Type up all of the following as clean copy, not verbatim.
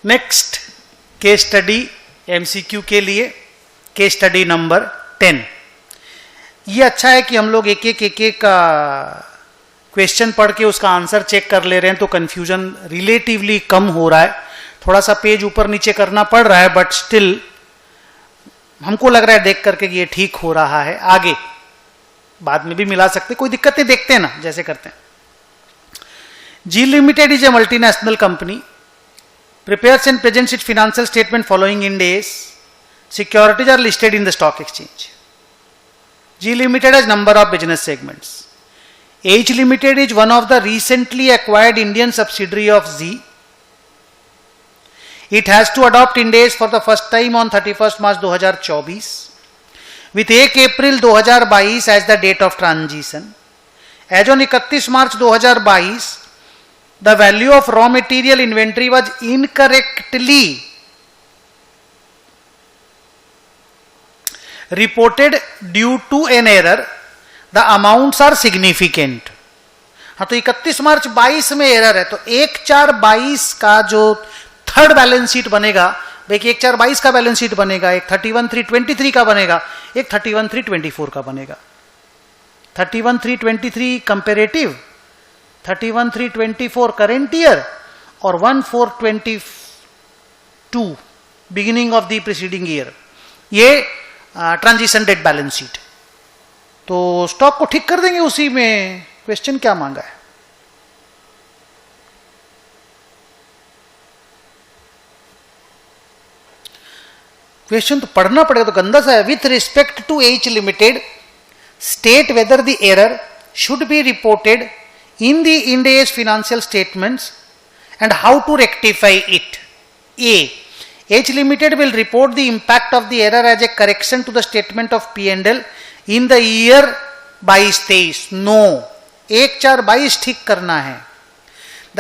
Next case study MCQ के लिए, case study number 10। ये अच्छा है कि हम लोग एक एक का क्वेश्चन पढ़ के उसका आंसर चेक कर ले रहे हैं, तो कंफ्यूजन रिलेटिवली कम हो रहा है। थोड़ा सा पेज ऊपर नीचे करना पड़ रहा है, बट स्टिल हमको लग रहा है देख करके कि ये ठीक हो रहा है। आगे बाद में भी मिला सकते, कोई दिक्कत नहीं, देखते हैं ना जैसे करते हैं। Zee limited is a multinational company, prepares and presents its financial statement following Ind AS. Securities are listed in the stock exchange. G Limited has number of business segments. H Limited is one of the recently acquired Indian subsidiary of Z. It has to adopt Ind AS for the first time on 31st March 2024 with 1 April 2022 as the date of transition. As on 31 March 2022, the value of raw material inventory was incorrectly reported due to an error. The amounts are significant. हाँ, तो 31 मार्च 22 में error है, तो 1/4/22 का जो third balance sheet बनेगा, एक 1/4/22 का बैलेंस शीट बनेगा, एक 31/3/23 का बनेगा, एक 31/3/24 का बनेगा। 31/3/23 कंपेरेटिव, 31/3/24 करेंट ईयर और 1/4/22 beginning of the preceding year, ये ट्रांजिशन डेट बैलेंस शीट। तो स्टॉक को ठीक कर देंगे उसी में। क्वेश्चन क्या मांगा है? क्वेश्चन तो पढ़ना पड़ेगा, तो गंदा सा है। With respect to H limited state whether the error should be reported in the Ind AS financial statements and how to rectify it. A. H Limited will report the impact of the error as a correction to the statement of P&L in the year 22-23. No. 1/4/22 ठीक करना है.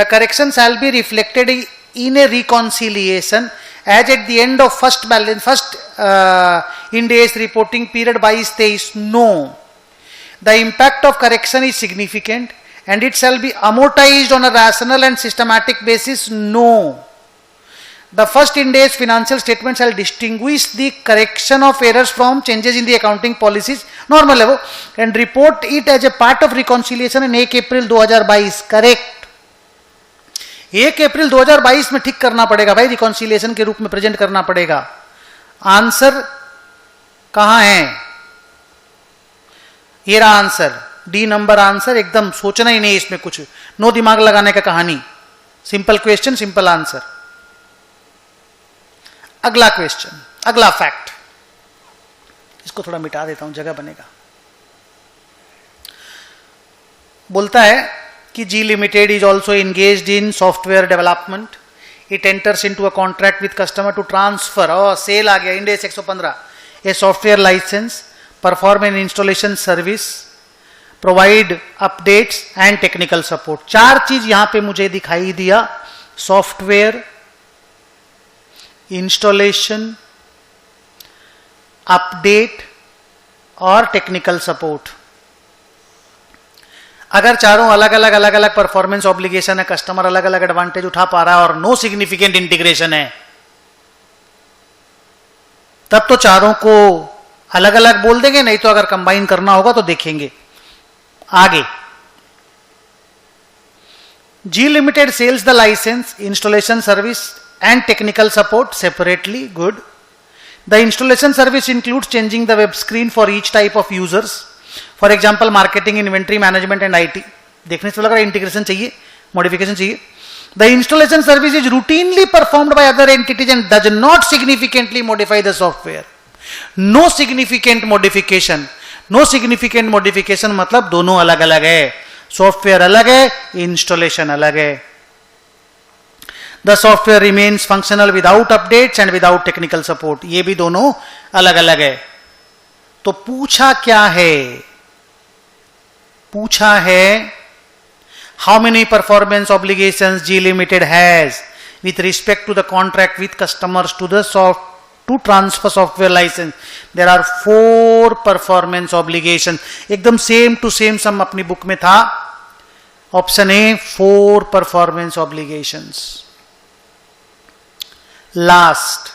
The correction shall be reflected in a reconciliation as at the end of first Ind AS reporting period 22-23. No. The impact of correction is significant and it shall be amortized on a rational and systematic basis. No. The first Ind AS financial statement shall distinguish the correction of errors from changes in the accounting policies, normal level, and report it as a part of reconciliation in 1 April 2022. Correct, 1 अप्रैल 2022 में ठीक करना पड़ेगा भाई, reconciliation के रूप में present करना पड़ेगा। आंसर कहां है? ये रहा आंसर, डी नंबर आंसर। एकदम सोचना ही नहीं इसमें कुछ, नो दिमाग लगाने का कहानी, सिंपल क्वेश्चन सिंपल आंसर। अगला क्वेश्चन, अगला फैक्ट, इसको थोड़ा मिटा देता हूं, जगह बनेगा। बोलता है कि Zee limited is also engaged in software development. It enters into a contract with customer to transfer, sale आ गया, Ind AS 115, a software license, perform an installation service, provide updates and technical support. 4 चीज यहां पे मुझे दिखाई दिया, software, installation, update और technical support. अगर चारों अलग अलग परफॉर्मेंस ऑब्लिगेशन है, कस्टमर अलग अलग एडवांटेज उठा पा रहा है और नो सिग्निफिकेंट इंटीग्रेशन है, तब तो चारों को अलग अलग बोल देंगे, नहीं तो अगर कंबाइन करना होगा तो देखेंगे आगे। G Limited sells the license, installation service and technical support separately. Good. The installation service includes changing the web screen for each type of users. For example, marketing, inventory management and IT. देखने से लग रहा है integration चाहिए, modification चाहिए। The installation service is routinely performed by other entities and does not significantly modify the software. No significant modification. No significant modification मतलब दोनों अलग अलग है, सॉफ्टवेयर अलग है, इंस्टॉलेशन अलग है। The software remains functional without updates and without technical support, ये भी दोनों अलग अलग है। तो पूछा क्या है? पूछा है how many performance obligations G limited has with respect to the contract with customers to the to transfer software license. There are 4 performance obligations. एकदम सेम टू सेम सम अपनी बुक में था। Option A 4 performance obligations. Last,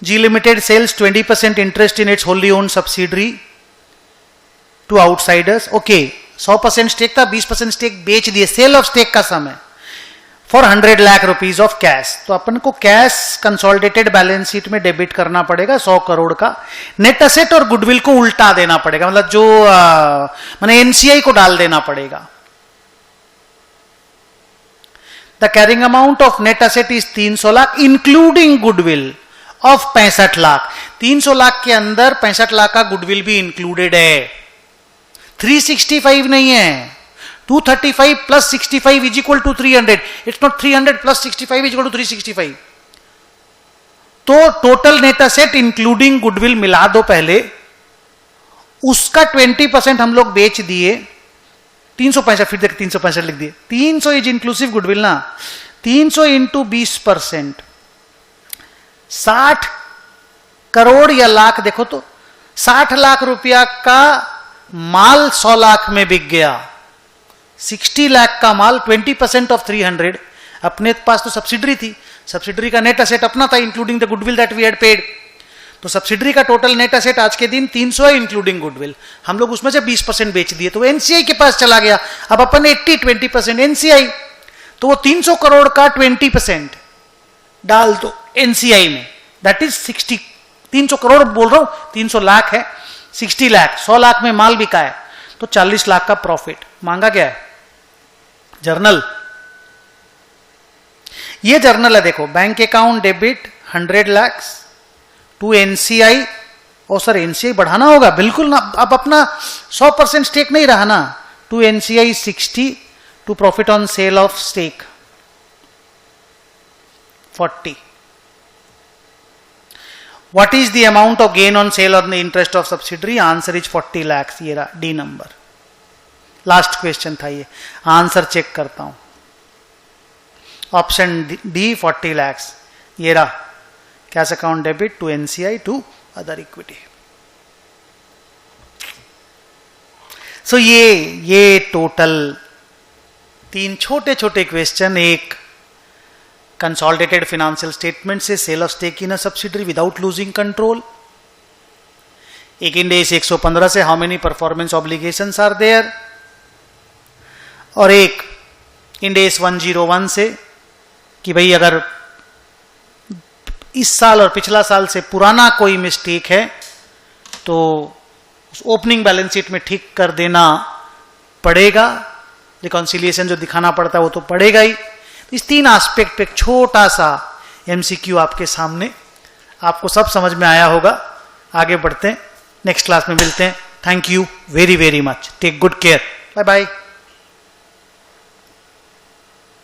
G Limited sells 20% interest in its wholly owned subsidiary to outsiders. Okay, 100% stake था, 20% stake बेच दिए, cell of stake का समय for 100 lakh rupees of cash. तो अपन को कैश कंसोलिडेटेड बैलेंस शीट में डेबिट करना पड़ेगा 100 करोड़ का. नेट असेट और गुडविल को उल्टा देना पड़ेगा, मतलब जो माने एनसीआई को डाल देना पड़ेगा. The carrying amount of net asset is 300 lakh including goodwill of 65 lakh. 300 lakh के अंदर 65 लाख का गुडविल भी इंक्लूडेड है. 365 नहीं है, 235 plus 65 is equal to 300. It's not 300 plus 65 is equal to 365. तो total net asset including goodwill मिला दो पहले, उसका 20% हम लोग बेच दिए. 365, फिर देख 365 लिख दिए. 300 इज इंक्लूसिव गुडविल ना. 300 इंटू 20%, 60 करोड़ या लाख, देखो तो 60 लाख रुपया का माल 100 लाख में बिक गया. 60 लाख का माल 20% ऑफ 300. अपने पास तो सब्सिडरी थी, सब्सिडरी का नेट असेट अपना था including the goodwill that we had paid. तो सब्सिडरी का टोटल नेट असेट आज के दिन 300 है इंक्लूडिंग गुडविल. हम लोग उसमें से 20% बेच दिए, तो एनसीआई के पास चला गया. अब अपन 80-20% एनसीआई, तो वो 300 करोड़ का 20% डाल दो एनसीआई में, दैट इज 60. 300 करोड़ बोल रहा हूं, 300 लाख है, 60 लाख, 100 लाख में माल बिका है, तो 40 लाख का प्रॉफिट मांगा गया है. जर्नल, ये जर्नल है. देखो, bank account debit 100 lakh to NCI. Oh sir, NCI बढ़ाना होगा, बिल्कुल ना, अब अपना 100% स्टेक नहीं रहा ना. To NCI 60, to profit on sale of stake 40. What is the amount of gain on sale on the interest of subsidiary? Answer is 40 lakhs. ये रहा डी नंबर. लास्ट क्वेश्चन था ये, आंसर चेक करता हूं. Option D 40 lakhs. ये रहा cash account debit to NCI to other equity. So ये total 3 छोटे छोटे क्वेश्चन, एक कंसोलिडेटेड फाइनेंशियल स्टेटमेंट से sale of stake in a subsidiary without losing control. एक इंड एस 115 से how many performance obligations are there, और एक Ind S 101 से कि भाई अगर इस साल और पिछला साल से पुराना कोई मिस्टेक है तो उस ओपनिंग बैलेंस शीट में ठीक कर देना पड़ेगा. रिकॉन्सिलिएशन जो दिखाना पड़ता है वो तो पड़ेगा ही. इस 3 एस्पेक्ट पे एक छोटा सा एमसीक्यू आपके सामने, आपको सब समझ में आया होगा. आगे बढ़ते हैं, नेक्स्ट क्लास में मिलते हैं. Thank you very very much. Take good care. Bye bye.